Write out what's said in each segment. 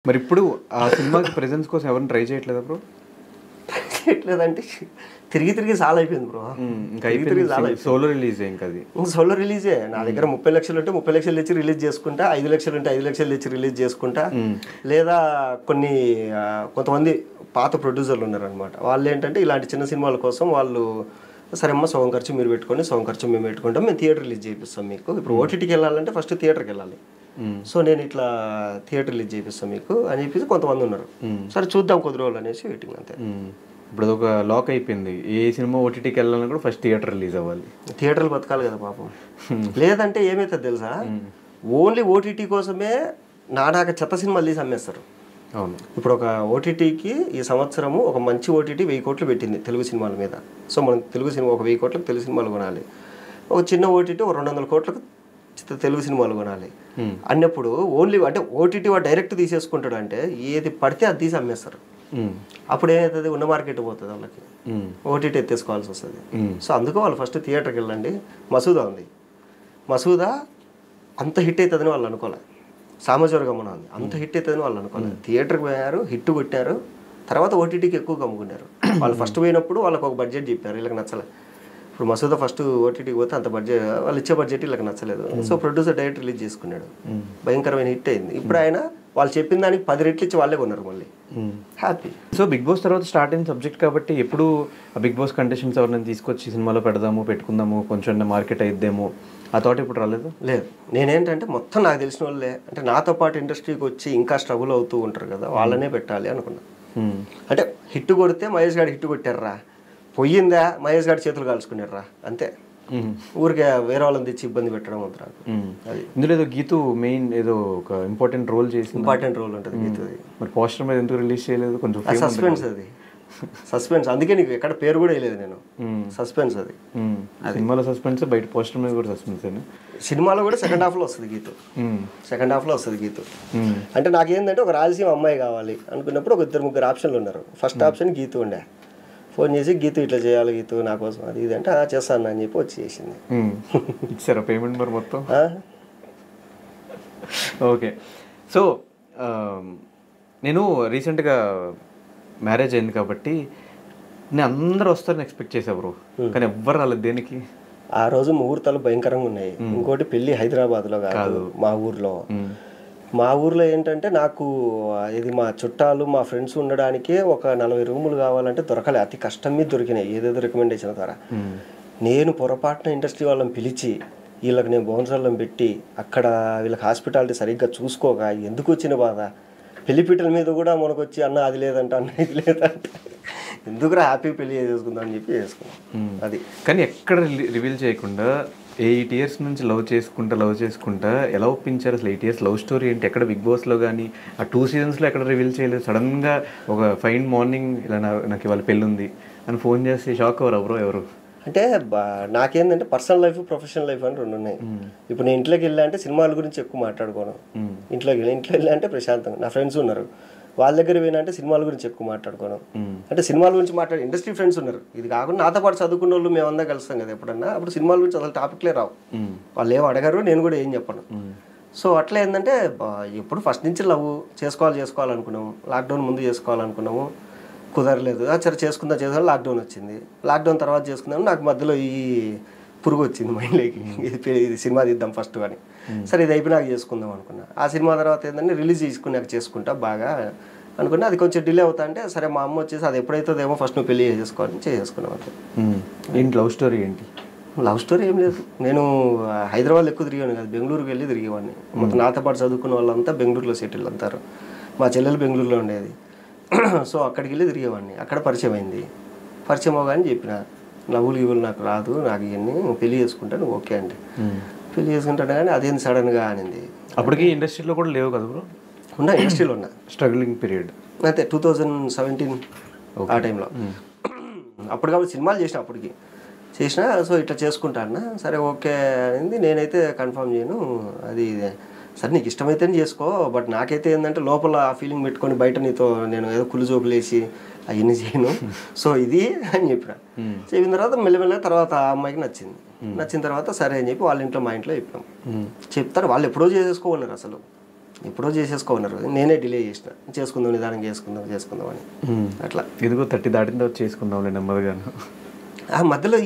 మరి ఇప్పుడు ఆ సినిమాకి ప్రెజెన్స్ కోసం ఎవరిని ట్రై చేయట్లేదా బ్రో? చేయట్లేదంటే తిరిగి తిరిగి సాల్ అయిపోయింది బ్రో. సోలో రిలీజ్ ఇంకా అది సోలో రిలీజే. నా దగ్గర 30 లక్షలు ఉంటే 30 లక్షలు తెచ్చి రిలీజ్ చేసుకుంటా, 5 లక్షలు ఉంటే 5 లక్షలు తెచ్చి రిలీజ్ చేసుకుంటా. లేదా కొంతమంది పాత ప్రొడ్యూసర్లు ఉన్నారనమాట. వాళ్ళు ఏంటంటే ఇలాంటి చిన్న సినిమాల కోసం వాళ్ళు సరే అమ్మ సగం ఖర్చు మీరు పెట్టుకోండి, సగం ఖర్చు మేము పెట్టుకుంటాం, మేము థియేటర్ రిలీజ్ చేయిస్తాం మీకు. ఇప్పుడు ఓటీటీకి వెళ్ళాలంటే ఫస్ట్ థియేటర్కి వెళ్ళాలి. సో నేను ఇట్లా థియేటర్ రిలీజ్ చేయిస్తాం మీకు అని చెప్పేసి కొంతమంది ఉన్నారు. సరే చూద్దాం కొద్ది రోజులు అనేసి వెయిటింగ్ అంతే. ఇప్పుడు అది ఒక లాక్ అయిపోయింది. ఏ సినిమా ఓటీటీకి వెళ్ళాలని కూడా ఫస్ట్ థియేటర్ రిలీజ్ అవ్వాలి. థియేటర్లు బతకాలి కదా పాపం. లేదంటే ఏమవుతుంది తెలుసా, ఓన్లీ ఓటీటీ కోసమే నానాక చెత్త సినిమాలు తీసి అమ్మేస్తారు. అవును. ఇప్పుడు ఒక ఓటీటీకి ఈ సంవత్సరము ఒక మంచి ఓటీటీ 1000 కోట్లు పెట్టింది తెలుగు సినిమాల మీద. సో మనం తెలుగు సినిమా ఒక 1000 కోట్లకు తెలుగు సినిమాలు కొనాలి. ఒక చిన్న ఓటీటీ ఒక 200 కోట్లకు తెలుగు సినిమాలు కొనాలి అన్నప్పుడు ఓన్లీ అంటే ఓటీటీ వాడు డైరెక్ట్ తీసేసుకుంటాడు. అంటే ఏది పడితే అది తీసి అమ్మేస్తారు. అప్పుడు ఏమవుతుంది, ఉన్న మార్కెట్ పోతుంది వాళ్ళకి, ఓటీటీ ఎత్తేసుకోవాల్సి వస్తుంది. సో అందుకు వాళ్ళు ఫస్ట్ థియేటర్కి వెళ్ళండి. మసూదా ఉంది, మసూదా అంత హిట్ అవుతుందని వాళ్ళు అనుకోలేదు. సామాజిక ఉంది అంత హిట్ అవుతుందని వాళ్ళు అనుకోలేదు. థియేటర్కి పోయారు, హిట్ కొట్టారు, తర్వాత ఓటీటీకి ఎక్కువ కమ్ముకున్నారు. వాళ్ళు ఫస్ట్ పోయినప్పుడు వాళ్ళకి ఒక బడ్జెట్ చెప్పారు, వీళ్ళకి నచ్చలే. ఇప్పుడు మసూదా ఫస్ట్ ఓటీటీకి పోతే అంత బడ్జెట్ వాళ్ళు ఇచ్చే బడ్జెట్ వీళ్ళకి నచ్చలేదు. సో ప్రొడ్యూసర్ డైరెక్ట్ రిలీజ్ చేసుకున్నాడు, భయంకరమైన హిట్ అయింది. ఇప్పుడు ఆయన వాళ్ళు చెప్పిన దానికి 10 రెట్లు ఇచ్చి వాళ్ళే కొన్నారు మళ్ళీ. హ్యాపీ. సో బిగ్ బాస్ తర్వాత స్టార్ట్ అయిన సబ్జెక్ట్ కాబట్టి ఎప్పుడు ఆ బిగ్ బాస్ కంటెస్టెంట్స్ ఎవరిని తీసుకొచ్చి సినిమాలో పెట్టుకుందాము, కొంచెం మార్కెట్ అయిద్దేమో ఆ థాట్ ఇప్పుడు రాలేదు? లేదు. నేనేంటంటే మొత్తం నాకు తెలిసిన వాళ్ళే, అంటే నాతో పాటు ఇండస్ట్రీకి వచ్చి ఇంకా స్ట్రగుల్ అవుతూ ఉంటారు కదా, వాళ్ళనే పెట్టాలి అనుకున్నా. అంటే హిట్ కొడితే మహేష్ గారు హిట్ కొట్టారా, పొయ్యిందా మహేష్ గారి చేతులు కాల్చుకున్నారా, అంతే. ఊరికే వేరే వాళ్ళని తెచ్చి ఇబ్బంది పెట్టడం వద్దు నాకు. అది ఇందులో ఏదో గీతు మెయిన్ ఏదో ఒక ఇంపార్టెంట్ రోల్ చేసి ఇంపార్టెంట్ రోల్ ఉంటుంది గీతది. మరి పోస్టర్ మీద ఎందుకు రిలీజ్ చేయలేదు? కొంచెం సస్పెన్స్ అది, సస్పెన్స్. అందుకే నీకు ఎక్కడ పేరు కూడా వేయలేదు నేను. సస్పెన్స్ అది. సినిమాలో సస్పెన్స్, బయట పోస్టర్ మీద కూడా సస్పెన్స్. సినిమాలో కూడా సెకండ్ హాఫ్లో వస్తుంది గీతు. సెకండ్ హాఫ్లో వస్తుంది గీతు. అంటే నాకేంటంటే ఒక రాయలసీమ అమ్మాయి కావాలి అనుకున్నప్పుడు ఒక 2-3 ఆప్షన్లు ఉన్నారు. ఫస్ట్ ఆప్షన్ గీతు ఉండే. ఫోన్ చేసి గీతు ఇట్లా చేయాలి గీతు నా కోసం అది ఇది అంటే చేస్తాను అని చెప్పి వచ్చి చేసింది. ఇచ్చారా పేమెంట్ మరి మొత్తం? ఓకే. సో నేను రీసెంట్గా మ్యారేజ్ అయింది కాబట్టి నేను అందరూ వస్తారని ఎక్స్పెక్ట్ చేసా బ్రో, కానీ ఎవ్వరు రాలేదు. దేనికి? ఆ రోజు ముహూర్తాలు భయంకరంగా ఉన్నాయి. ఇంకోటి పెళ్ళి హైదరాబాద్లో కాదు, మా ఊర్లో. మా ఊర్లో ఏంటంటే నాకు ఇది మా చుట్టాలు మా ఫ్రెండ్స్ ఉండడానికే ఒక 40 రూములు కావాలంటే దొరకలే. అతి కష్టం మీద దొరికినాయి ఏదేదో రికమెండేషన్ ద్వారా. నేను పొరపాటున ఇండస్ట్రీ వాళ్ళని పిలిచి వీళ్ళకి నేను బౌన్సర్లను పెట్టి అక్కడ వీళ్ళకి హాస్పిటాలిటీ సరిగ్గా చూసుకోగా ఎందుకు వచ్చిన బాధ. పెళ్లిపీటల మీద కూడా మనకు వచ్చి అన్న అది లేదంట, అన్న ఇది లేదంట, ఎందుకురా హ్యాపీ పెళ్లి చేసుకుందాం అని చెప్పి చేసుకున్నాం. అది కానీ ఎక్కడ రివీల్ చేయకుండా 8 years నుంచి లవ్ చేసుకుంటా ఎలా ఒప్పించారు అసలు? 8 years లవ్ స్టోరీ ఏంటి? ఎక్కడ బిగ్ బాస్లో కానీ ఆ 2 seasonsలో ఎక్కడ రివీల్ చేయలేదు. సడన్గా ఒక ఫైన్ మార్నింగ్ ఇలా నాకు ఇవాళ పెళ్ళి ఉంది అని ఫోన్ చేసి షాక్ అవ్వరు ఎవరో ఎవరు? అంటే నాకేంటంటే పర్సనల్ లైఫ్ ప్రొఫెషనల్ లైఫ్ అని 2 ఉన్నాయి. ఇప్పుడు నేను ఇంట్లోకి వెళ్ళా అంటే సినిమాల గురించి ఎక్కువ మాట్లాడుకోను. ఇంట్లో వెళ్ళా అంటే ప్రశాంతంగా నా ఫ్రెండ్స్ ఉన్నారు, వాళ్ళ దగ్గర పోయినా అంటే సినిమాల గురించి ఎక్కువ మాట్లాడుకోను. అంటే సినిమాల గురించి మాట్లాడే ఇండస్ట్రీ ఫ్రెండ్స్ ఉన్నారు. ఇది కాకుండా నాతో పాటు చదువుకున్న వాళ్ళు మేమంతా కలుస్తాం కదా ఎప్పుడన్నా, అప్పుడు సినిమాల గురించి అసలు టాపిక్లే రావు. వాళ్ళు ఏం అడగారు, నేను కూడా ఏం చెప్పను. సో అట్లా ఏంటంటే ఎప్పుడు ఫస్ట్ నుంచి లవ్ చేసుకోవాలనుకున్నాము. లాక్డౌన్ ముందు చేసుకోవాలనుకున్నాము, కుదరలేదు. సరే చేసుకుందా లాక్డౌన్ వచ్చింది. లాక్డౌన్ తర్వాత చేసుకుందాము, నాకు మధ్యలో ఈ పురుగు వచ్చింది మైండ్లోకి, ఇది సినిమా తీద్దాం ఫస్ట్ అని. సరే ఇది అయిపోయినాక చేసుకుందాం అనుకున్నా. ఆ సినిమా తర్వాత ఏంటంటే రిలీజ్ చేసుకున్నాక చేసుకుంటా బాగా అనుకున్నా. అది కొంచెం డిలే అవుతా అంటే సరే మా అమ్మ వచ్చేసి అది ఎప్పుడైతుందేమో ఫస్ట్ నువ్వు పెళ్లి చేసుకోవాలని చేసుకున్నాం అంతే. ఏంటి లవ్ స్టోరీ ఏంటి? లవ్ స్టోరీ ఏం లేదు. నేను హైదరాబాద్ ఎక్కువ తిరిగాను కదా, బెంగళూరుకి వెళ్ళి తిరిగేవాడిని. మొత్తం నాతో పాటు చదువుకున్న వాళ్ళంతా బెంగళూరులో సెటిల్ అంటారు. మా చెల్లెలు బెంగళూరులో ఉండేది. సో అక్కడికి వెళ్ళి తిరిగేవాడిని. అక్కడ పరిచయం అయింది. పరిచయం అవగానే చెప్పిన లవ్వులు గివ్వులు నాకు రాదు, నాకు ఇవన్నీ పెళ్లి చేసుకుంటా, నువ్వు ఓకే అంటే పెళ్లి చేసుకుంటాను. కానీ అదేంది సడన్గా అనింది. అప్పటికి ఇండస్ట్రీలో కూడా లేవు కదా బ్రో? ఉన్నా, ఇండస్ట్రీలో ఉన్నా. స్ట్రగ్లింగ్ పీరియడ్ అయితే 2017 ఆ టైంలో. అప్పుడు కాబట్టి సినిమాలు చేసిన చేసిన. సో ఇట్లా చేసుకుంటా అన్న. సరే ఓకే అయింది. నేనైతే కన్ఫర్మ్ చేయను, అది సరే నీకు ఇష్టమైతేనే చేసుకో, బట్ నాకైతే ఏంటంటే లోపల ఆ ఫీలింగ్ పెట్టుకొని బయట నీతో నేను ఏదో కుళ్ళు జోకులేసి అవన్నీ చేయను. సో ఇది అని చెప్పిన. చెప్పిన తర్వాత మెల్లమెల్లగా తర్వాత ఆ అమ్మాయికి నచ్చిన తర్వాత సరే అని చెప్పి వాళ్ళ ఇంట్లో మా ఇంట్లో చెప్పాం. చెప్తారు వాళ్ళు ఎప్పుడో చేసేసుకోమన్నారు. అసలు ఎప్పుడో చేసేసుకోమన్నారు, నేనే డిలే చేసిన, చేసుకుందాం నిదానం చేసుకుందాం అని అట్లా. ఎందుకో 30 దాటిన తర్వాత చేసుకుందాంలే నెమ్మదిగాను. ఆ మధ్యలో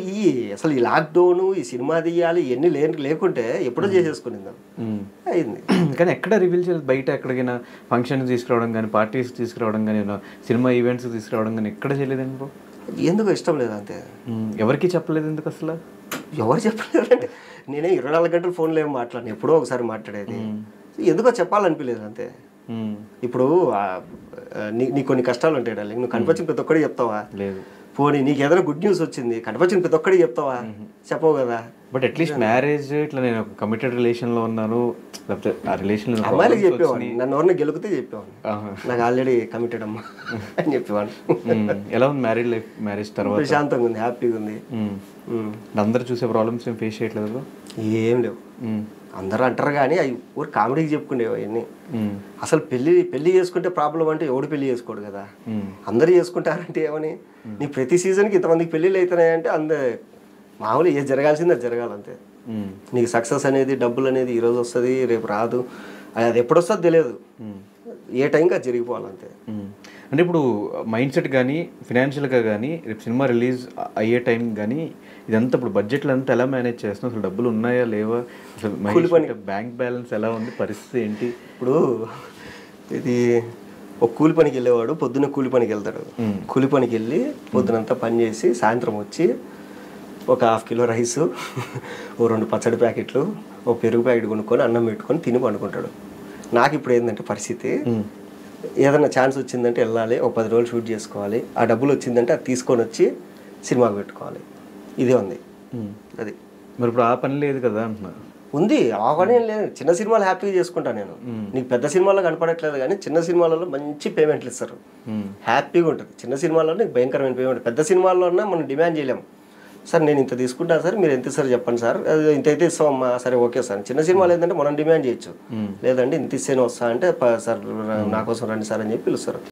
అసలు ఈ లాక్డౌన్, ఈ సినిమా తీయాలి ఇవన్నీ లేకుంటే ఎప్పుడో చేసేసుకునిందాం అయింది. కానీ ఎక్కడ రివీల్ చేయలేదు, బయట ఎక్కడికైనా ఫంక్షన్స్ తీసుకురావడం కానీ, పార్టీస్ తీసుకురావడం కానీ, సినిమా ఈవెంట్స్ తీసుకురావడం కానీ ఎక్కడ చేయలేదండి బ్రో? ఎందుకు ఇష్టం లేదు అంతే. ఎవరికి చెప్పలేదు ఎందుకు అసలు? ఎవరు చెప్పలేదు అంటే నేనే 24 గంటలు ఫోన్లో ఏం మాట్లాడిన, ఎప్పుడో ఒకసారి మాట్లాడేది. ఎందుకో చెప్పాలనిపించలేదు అంతే. ఇప్పుడు నీకు కొన్ని కష్టాలు ఉంటాయి డార్లింగ్, నువ్వు కనిపించిన ప్రతి ఒక్కడికి చెప్తావా? లేదు. పోనీ నీకు ఏదైనా గుడ్ న్యూస్ వచ్చింది, కనిపించిన ప్రతి ఒక్కడికి చెప్తావా? చెప్పవు కదా. బట్ అట్లీస్ట్ మ్యారేజ్ ఇట్లా నేను ఒక కమిటెడ్ రిలేషన్లో ఉన్నాను, లేకపోతే ఆ రిలేషన్ అమ్మాయిలకి చెప్పేవాడిని, నన్ను ఎవరిని గెలికితే చెప్పేవాడిని, నాకు ఆల్రెడీ కమిటెడ్ అమ్మా అని చెప్పేవాడిని. ఎలా ఉంది మ్యారీడ్ లైఫ్? మ్యారేజ్ తర్వాత ప్రశాంతంగా ఉంది, హ్యాపీగా ఉంది. అందరూ చూసే ప్రాబ్లమ్స్ ఏం ఫేస్ చేయట్లేదు? ఏం లేవు. అందరూ అంటారు కానీ అవి ఊరు కామెడీకి చెప్పుకునేవి అవన్నీ. అసలు పెళ్లి చేసుకుంటే ప్రాబ్లం అంటే ఎవడు పెళ్లి చేసుకోడు కదా, అందరూ చేసుకుంటారంటే ఏమని? నీ ప్రతి సీజన్కి ఇంతమందికి పెళ్ళిళ్ళు అవుతున్నాయంటే మామూలు ఏది జరగాల్సింది అది జరగాలంతే. నీకు సక్సెస్ అనేది, డబ్బులు అనేది ఈరోజు వస్తుంది రేపు రాదు, అది ఎప్పుడు వస్తుందో తెలియదు, ఏ టైంకి అది జరిగిపోవాలంతే. అంటే ఇప్పుడు మైండ్ సెట్ కానీ, ఫినాన్షియల్గా కానీ, రేపు సినిమా రిలీజ్ అయ్యే టైం కానీ ఇదంతా ఇప్పుడు బడ్జెట్లో అంతా ఎలా మేనేజ్ చేస్తున్నావు? అసలు డబ్బులు ఉన్నాయా లేవా? అసలు బ్యాంక్ బ్యాలెన్స్ ఎలా ఉంది, పరిస్థితి ఏంటి? ఇప్పుడు ఇది ఒక కూలి పనికి వెళ్ళేవాడు పొద్దున్న కూలి పనికి వెళ్తాడు, కూలి పనికి వెళ్ళి పొద్దునంతా పని చేసి సాయంత్రం వచ్చి ఒక 1/2 కిలో రైసు, ఓ 2 పచ్చడి ప్యాకెట్లు, ఓ పెరుగు ప్యాకెట్ కొనుక్కొని అన్నం పెట్టుకొని తిని పండుకుంటాడు. నాకు ఇప్పుడు ఏంటంటే పరిస్థితి, ఏదైనా ఛాన్స్ వచ్చిందంటే వెళ్ళాలి, ఒక 10 రోజులు షూట్ చేసుకోవాలి, ఆ డబ్బులు వచ్చిందంటే అది తీసుకొని వచ్చి సినిమాకి పెట్టుకోవాలి, ఇదే ఉంది. అది మరి ఇప్పుడు ఆ పని లేదు కదా అంటున్నా. ఉంది, ఆ పని ఏం లేదు. చిన్న సినిమాలు హ్యాపీగా చేసుకుంటాను నేను. నీకు పెద్ద సినిమాల్లో కనపడట్లేదు కానీ చిన్న సినిమాలలో మంచి పేమెంట్లు ఇస్తారు, హ్యాపీగా ఉంటుంది. చిన్న సినిమాల్లో నీకు భయంకరమైన పేమెంట్. పెద్ద సినిమాల్లో ఉన్నా మనం డిమాండ్ చేయలేము. సార్ నేను ఇంత తీసుకుంటాను సార్, మీరు ఎంత ఇస్తారు చెప్పండి సార్, ఇంత అయితే ఇస్తామమ్మా, సరే ఓకే సార్. చిన్న సినిమాలు ఏంటంటే మనం డిమాండ్ చేయొచ్చు, లేదంటే ఇంత ఇస్తేనే వస్తా అంటే సార్ నా కోసం రండి సార్ అని చెప్పి పిలుస్తారు.